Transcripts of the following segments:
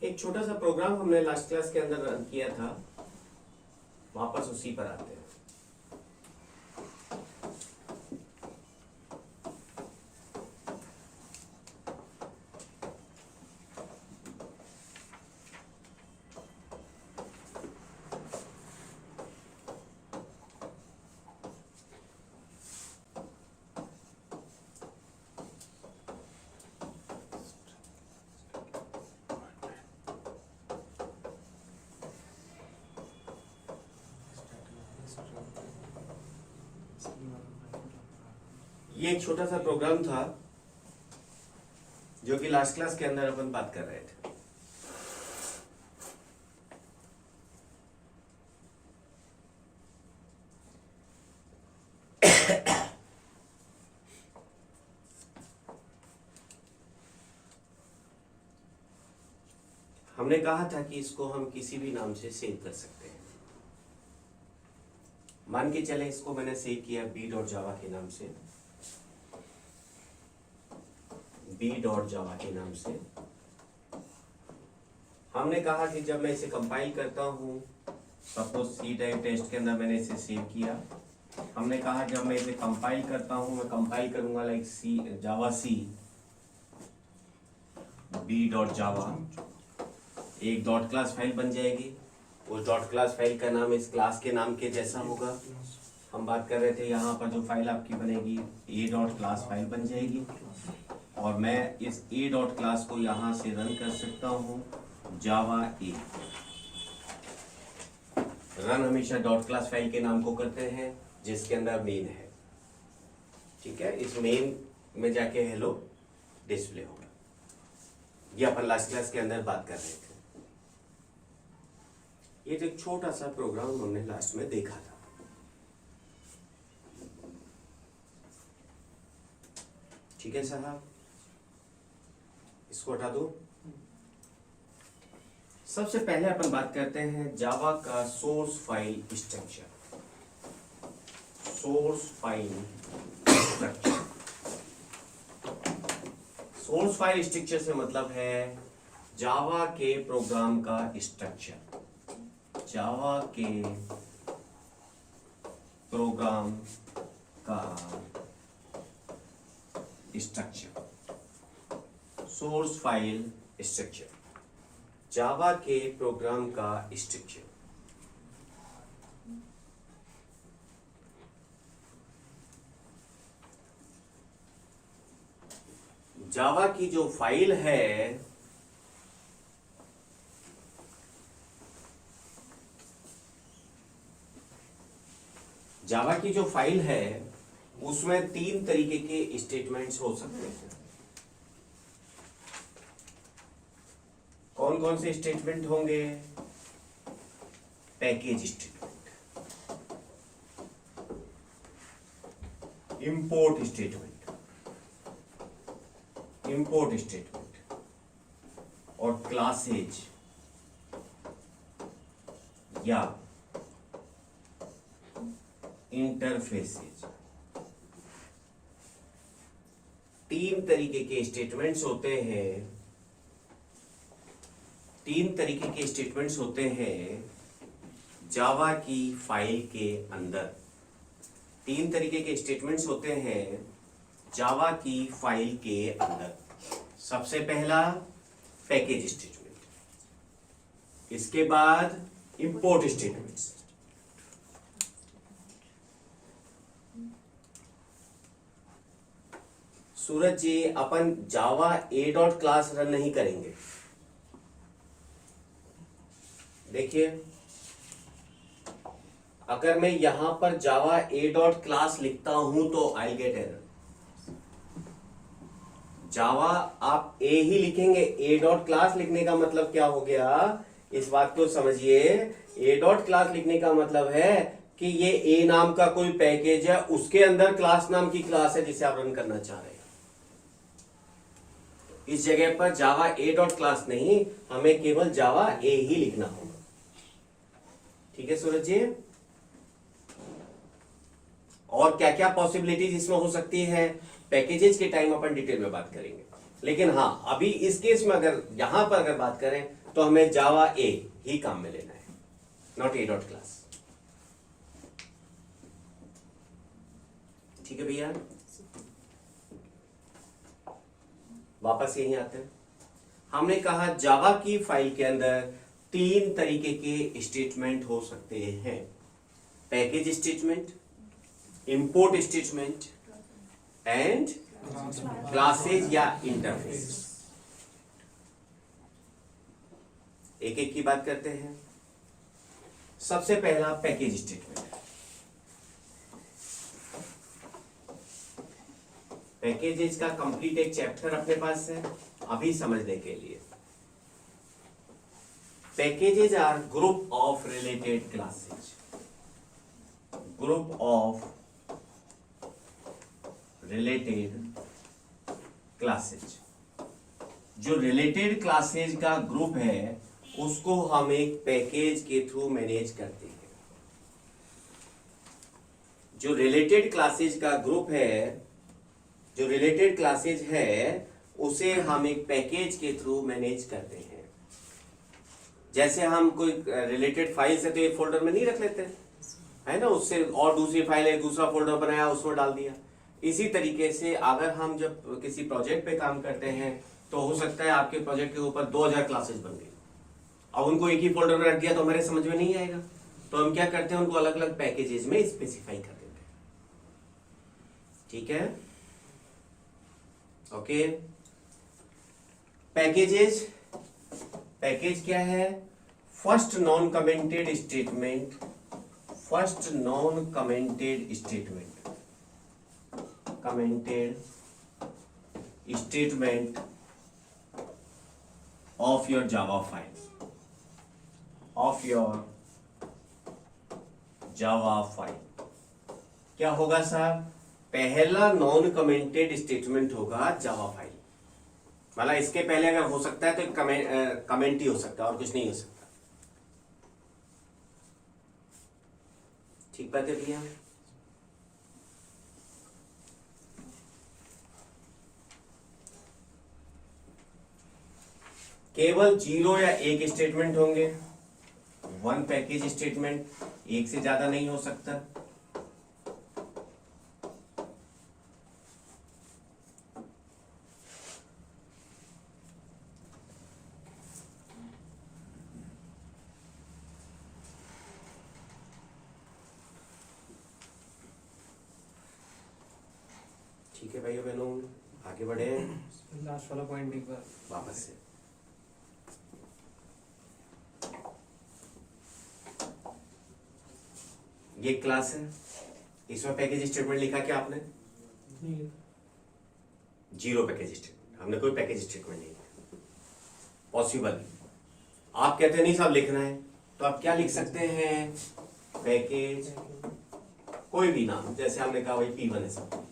एक छोटा सा प्रोग्राम हमने लास्ट क्लास के अंदर रन किया था, वापस उसी पर आते हैं। ये एक छोटा सा प्रोग्राम था जो कि लास्ट क्लास के अंदर अपन बात कर रहे थे। हमने कहा था कि इसको हम किसी भी नाम से सेव कर सकते हैं। मान के चले इसको मैंने सेव किया b.java के नाम से, b.java के नाम से। हमने कहा कि जब मैं इसे कंपाइल करता हूं, सपोज सी टाइप टेस्ट के अंदर मैंने इसे सेव किया, हमने कहा जब मैं इसे कंपाइल करता हूं, मैं कंपाइल करूंगा लाइक सी जावा सी b.java, एक डॉट क्लास फाइल बन जाएगी। उस डॉट क्लास फाइल का नाम इस क्लास के नाम के जैसा होगा। हम बात कर रहे थे यहाँ पर जो फाइल आपकी बनेगी ए डॉट क्लास फाइल बन जाएगी, और मैं इस ए डॉट क्लास को यहाँ से रन कर सकता हूँ जावा ए। रन हमेशा डॉट क्लास फाइल के नाम को करते हैं जिसके अंदर मेन है। ठीक है, इस मेन में जाके हेलो डिस्प्ले होगा। ये अपन लास्ट क्लास के अंदर बात कर रहे थे। ये जो एक छोटा सा प्रोग्राम हमने लास्ट में देखा था, ठीक है साहब, इसको हटा दो। सबसे पहले अपन बात करते हैं जावा का source file structure. Source file structure, source file structure से मतलब है जावा के प्रोग्राम का स्ट्रक्चर, जावा के प्रोग्राम का स्ट्रक्चर। सोर्स फाइल स्ट्रक्चर, जावा के प्रोग्राम का स्ट्रक्चर। जावा की जो फाइल है, जावा की जो फाइल है उसमें तीन तरीके के स्टेटमेंट्स हो सकते हैं। कौन कौन से स्टेटमेंट होंगे? Package statement, import statement, import statement और क्लासेज या इंटरफेसेज। तीन तरीके के स्टेटमेंट्स होते हैं, तीन तरीके के स्टेटमेंट्स होते हैं जावा की फाइल के अंदर। तीन तरीके के स्टेटमेंट्स होते हैं जावा की फाइल के अंदर। सबसे पहला पैकेज स्टेटमेंट, इसके बाद इंपोर्ट स्टेटमेंट्स, सूरज जी अपन Java A dot class run नहीं करेंगे। देखिए, अगर मैं यहां पर जावा ए डॉट क्लास लिखता हूं तो आई गेट एरर। जावा आप ए ही लिखेंगे, ए डॉट क्लास लिखने का मतलब क्या हो गया, इस बात को समझिए। ए डॉट क्लास लिखने का मतलब है कि ये ए नाम का कोई पैकेज है, उसके अंदर क्लास नाम की क्लास है जिसे आप रन करना चाह रहे हैं। इस जगह पर जावा ए डॉट क्लास नहीं, हमें केवल जावा ए ही लिखना होगा। ठीक है सूरज जी, और क्या क्या पॉसिबिलिटीज इसमें हो सकती है पैकेजेस के टाइम अपन डिटेल में बात करेंगे। लेकिन हाँ अभी इस केस में अगर यहां पर अगर बात करें तो हमें जावा ए ही काम में लेना है, नॉट ए डॉट क्लास। ठीक है भैया, वापस यहीं आते हैं। हमने कहा जावा की फाइल के अंदर तीन तरीके के स्टेटमेंट हो सकते हैं, package statement, import statement and classes या इंटरफेस। एक एक की बात करते हैं। सबसे पहला पैकेज स्टेटमेंट। पैकेजेस का कंप्लीट एक चैप्टर अपने पास है अभी समझने के लिए। Packages are group of related classes, group of related classes. जो रिलेटेड क्लासेज का ग्रुप है उसको हम एक पैकेज के थ्रू मैनेज करते हैं। जो रिलेटेड क्लासेज का ग्रुप है, जो रिलेटेड क्लासेज है उसे हम एक पैकेज के थ्रू मैनेज करते हैं। जैसे हम कोई रिलेटेड फाइल से तो एक फोल्डर में नहीं रख लेते है ना, उससे और दूसरी फाइल है दूसरा फोल्डर बनाया उसमें डाल दिया। इसी तरीके से अगर हम जब किसी प्रोजेक्ट पे काम करते हैं तो हो सकता है आपके प्रोजेक्ट के ऊपर 2000 क्लासेज बन गई, अब उनको एक ही फोल्डर में रख दिया तो हमारे समझ में नहीं आएगा, तो हम क्या करते हैं उनको अलग अलग पैकेजेस में स्पेसिफाई कर देते हैं। ठीक है, ओके। पैकेजेस, पैकेज क्या है? First non commented statement, first non commented statement, commented statement of your Java file, of your Java file. क्या होगा साहब? पहला नॉन कमेंटेड स्टेटमेंट होगा जावा फाइल, मतलब इसके पहले अगर हो सकता है तो कमेंट ही हो सकता है और कुछ नहीं हो सकता। ठीक बात है भैया? केवल 0 या 1 स्टेटमेंट होंगे, 1 पैकेज स्टेटमेंट, एक से ज्यादा नहीं हो सकता। ठीक है भाइयों बहनों, आगे बढ़े। लास्ट वाला पॉइंट एक बार वापस से ये क्लास है, इसमें पैकेज स्टेटमेंट लिखा क्या आपने? 0 पैकेज स्टेटमेंट, हमने कोई पैकेज स्टेटमेंट नहीं लिखा। पॉसिबल आप कहते नहीं साहब लिखना है तो आप क्या लिख सकते हैं? पैकेज, कोई भी नाम, जैसे हमने कहा वही P1 है सब,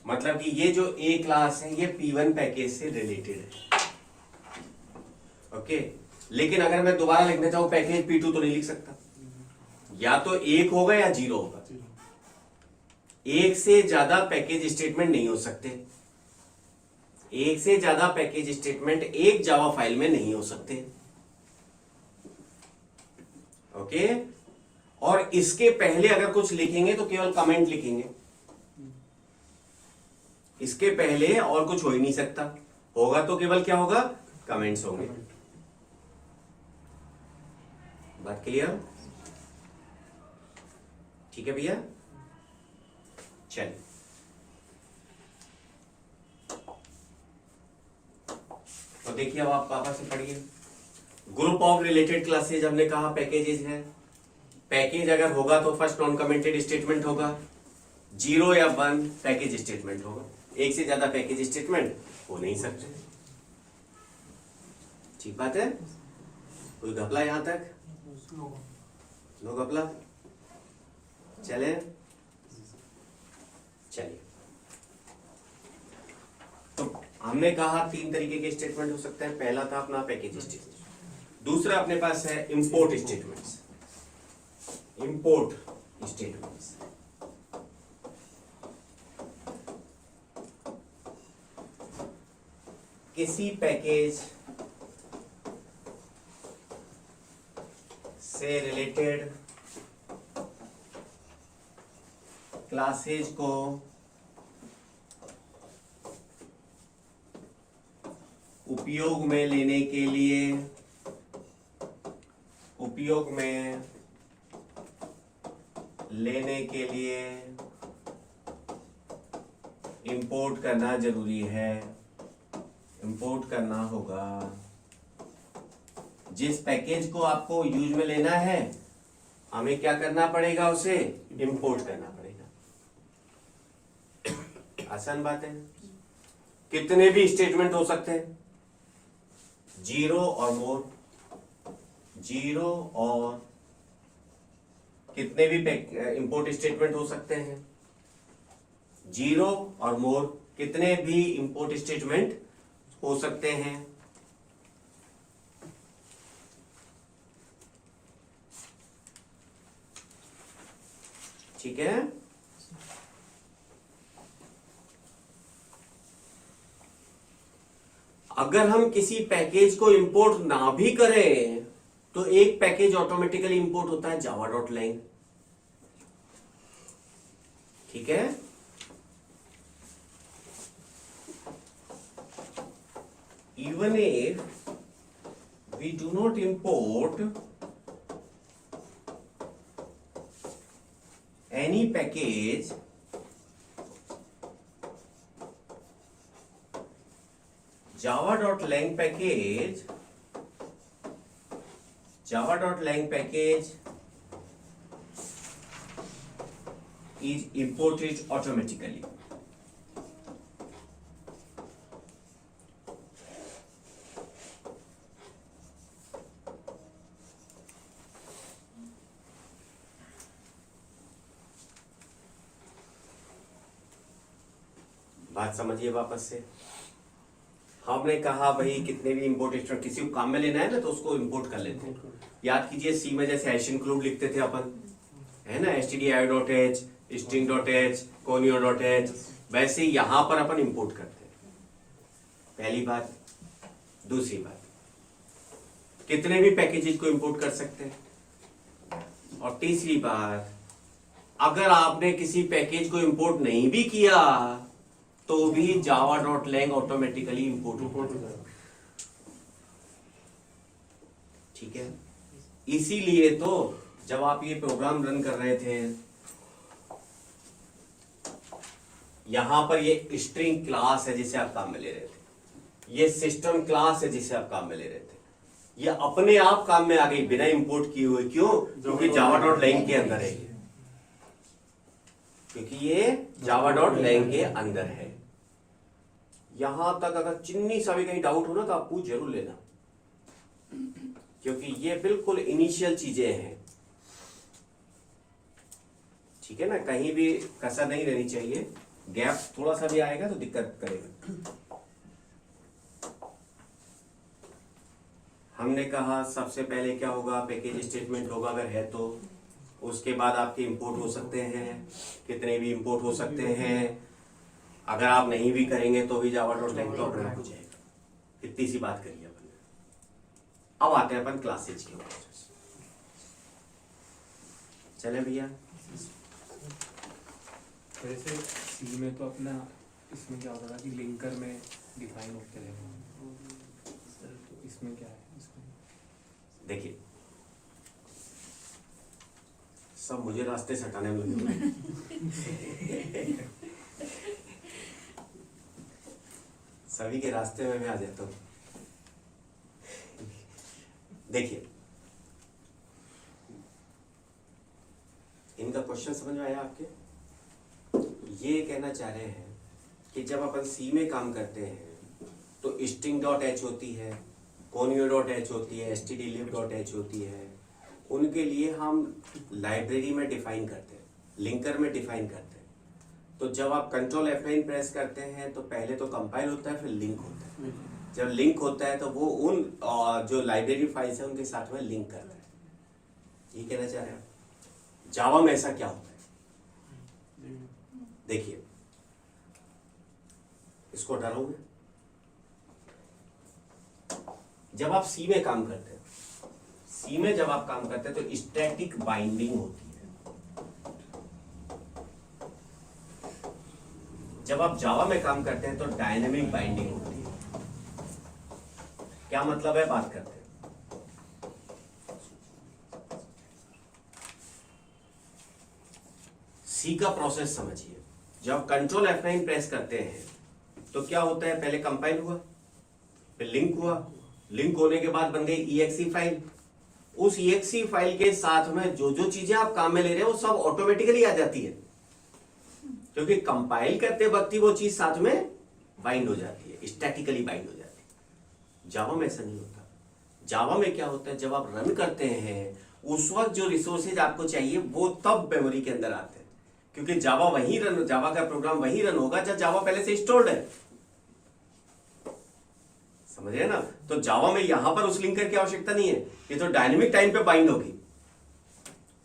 मतलब कि ये जो ए क्लास है ये P1 पैकेज से रिलेटेड है। ओके, लेकिन अगर मैं दोबारा लिखना चाहूं पैकेज P2 तो नहीं लिख सकता, या तो 1 होगा या 0 होगा। एक से ज्यादा पैकेज स्टेटमेंट नहीं हो सकते, एक से ज्यादा पैकेज स्टेटमेंट एक जावा फाइल में नहीं हो सकते। ओके, और इसके पहले अगर कुछ लिखेंगे तो केवल कमेंट लिखेंगे, इसके पहले और कुछ हो ही नहीं सकता, होगा तो केवल क्या होगा? कमेंट्स होंगे। बात क्लियर? ठीक है भैया, चलिए तो देखिए अब आप पापा से पढ़िए। ग्रुप ऑफ रिलेटेड क्लासेज हमने कहा पैकेजेस है। पैकेज अगर होगा तो फर्स्ट नॉन कमेंटेड स्टेटमेंट होगा, 0 या 1 पैकेज स्टेटमेंट होगा, एक से ज्यादा पैकेज स्टेटमेंट हो नहीं सकते। ठीक बात है? कोई घपला यहां तक? नो घपला? चले चलिए, तो हमने कहा 3 तरीके के स्टेटमेंट हो सकते हैं। पहला था अपना पैकेज स्टेटमेंट, दूसरा अपने पास है इंपोर्ट स्टेटमेंट्स, इंपोर्ट स्टेटमेंट्स। किसी पैकेज से रिलेटेड क्लासेज को उपयोग में लेने के लिए इंपोर्ट करना जरूरी है, इंपोर्ट करना होगा। जिस पैकेज को आपको यूज में लेना है हमें क्या करना पड़ेगा, उसे इंपोर्ट करना पड़ेगा। आसान बात है। कितने भी स्टेटमेंट हो सकते हैं, जीरो और मोर, जीरो और कितने भी इंपोर्ट स्टेटमेंट हो सकते हैं, जीरो और मोर कितने भी इंपोर्ट स्टेटमेंट हो सकते हैं। ठीक है। अगर हम किसी पैकेज को इंपोर्ट ना भी करें तो एक पैकेज ऑटोमेटिकली इंपोर्ट होता है, java.lang। ठीक है। Even if we do not import any package, java.lang package is imported automatically। बात समझिए वापस से। हमने कहा भाई कितने भी इंपोर्ट स्टेटमेंट किसी को काम में लेना है ना तो उसको इंपोर्ट कर लेते हैं। याद कीजिए सी में जैसे हैश इंक्लूड लिखते थे अपन, है ना, stdio.h, string.h, conio.h, वैसे यहां पर अपन इंपोर्ट करते हैं। पहली बात। दूसरी बात, कितने भी पैकेजेस को इंपोर्ट कर सकते हैं। और तीसरी बात, अगर आपने किसी पैकेज को इंपोर्ट नहीं भी किया तो भी java.lang ऑटोमेटिकली इंपोर्ट हो जाएगा। ठीक है। इसीलिए तो जब आप ये प्रोग्राम रन कर रहे थे यहां पर ये स्ट्रिंग क्लास है जिसे आप काम में ले रहे थे, ये सिस्टम क्लास है जिसे आप काम में ले रहे थे, ये अपने आप काम में आ गई बिना इंपोर्ट किए हुए। क्यों? क्योंकि java.lang के अंदर है, क्योंकि ये java.lang के अंदर है। यहां तक अगर चिन्नी सा भी कहीं डाउट हो ना तो आप पूछ जरूर लेना, क्योंकि ये बिल्कुल इनिशियल चीजें हैं। ठीक है ना, कहीं भी कसर नहीं रहनी चाहिए, गैप थोड़ा सा भी आएगा तो दिक्कत करेगा। हमने कहा सबसे पहले क्या होगा, पैकेज स्टेटमेंट होगा अगर है तो, उसके बाद आपके इंपोर्ट हो सकते हैं, कितने भी इंपोर्ट हो सकते हैं। अगर आप नहीं भी करेंगे तो भी java.lang तो अपने आप हो जाएगा। इतनी सी बात करिए अपन। अब आते हैं अपन क्लासेज के ऊपर। चले भैया। वैसे सी में तो अपना इसमें क्या होता था कि लिंकर में डिफाइन होते थे, तो इसमें क्या है, इसमें देखिए सब मुझे रास्ते से हटाने में लगे हुए हैं। सभी के रास्ते में मैं आ जाता हूँ। देखिए इनका क्वेश्चन समझ में आया आपके? ये कहना चाह रहे हैं कि जब अपन सी में काम करते हैं तो string.h होती है, conio.h होती है, stdlib.h होती है, उनके लिए हम लाइब्रेरी में डिफाइन करते हैं, लिंकर में डिफाइन करते हैं। तो जब आप कंट्रोल F9 प्रेस करते हैं तो पहले तो कंपाइल होता है, फिर लिंक होता है। जब लिंक होता है तो वो उन जो लाइब्रेरी फाइल्स है उनके साथ में लिंक करता है। ये कहना चाह रहे हैं जावा में ऐसा क्या होता है? देखिए इसको हटा रहा हूं मैं, जब आप सी में काम करते हैं, सी में जब आप काम करते हैं तो स्टैटिक बाइंडिंग होती है। जब आप जावा में काम करते हैं तो डायनेमिक बाइंडिंग होती है। क्या मतलब है, बात करते हैं। सी का प्रोसेस समझिए। जब कंट्रोल F9 प्रेस करते हैं तो क्या होता है, पहले कंपाइल हुआ, फिर लिंक हुआ, लिंक होने के बाद बन गई EXE फाइल। उस EXE फाइल के साथ में जो जो चीजें आप काम में ले रहे हैं वो सब ऑटोमेटिकली आ जाती है, क्योंकि कंपाइल करते वक्त ही वो चीज साथ में बाइंड हो जाती है, स्टैटिकली बाइंड हो जाती है। जावा में ऐसा नहीं होता। जावा में क्या होता है, जब आप रन करते हैं उस वक्त जो रिसोर्सेज आपको चाहिए वो तब मेमोरी के अंदर आते हैं, क्योंकि जावा का प्रोग्राम वहीं रन होगा जब जावा पहले से इंस्टॉल्ड है। समझ रहे हैं ना? तो जावा में यहां पर उस लिंकर की आवश्यकता नहीं है, ये तो डायनेमिक टाइम पे बाइंड होगी।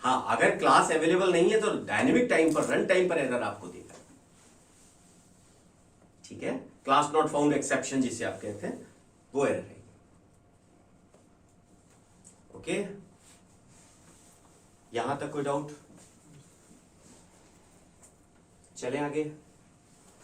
हाँ, अगर क्लास अवेलेबल नहीं है तो डायनेमिक टाइम पर, रन टाइम पर एरर आपको देगा। ठीक है, क्लास नॉट फाउंड एक्सेप्शन जिसे आप कहते हैं, वो एरर है। ओके, यहां तक कोई डाउट? चलें आगे।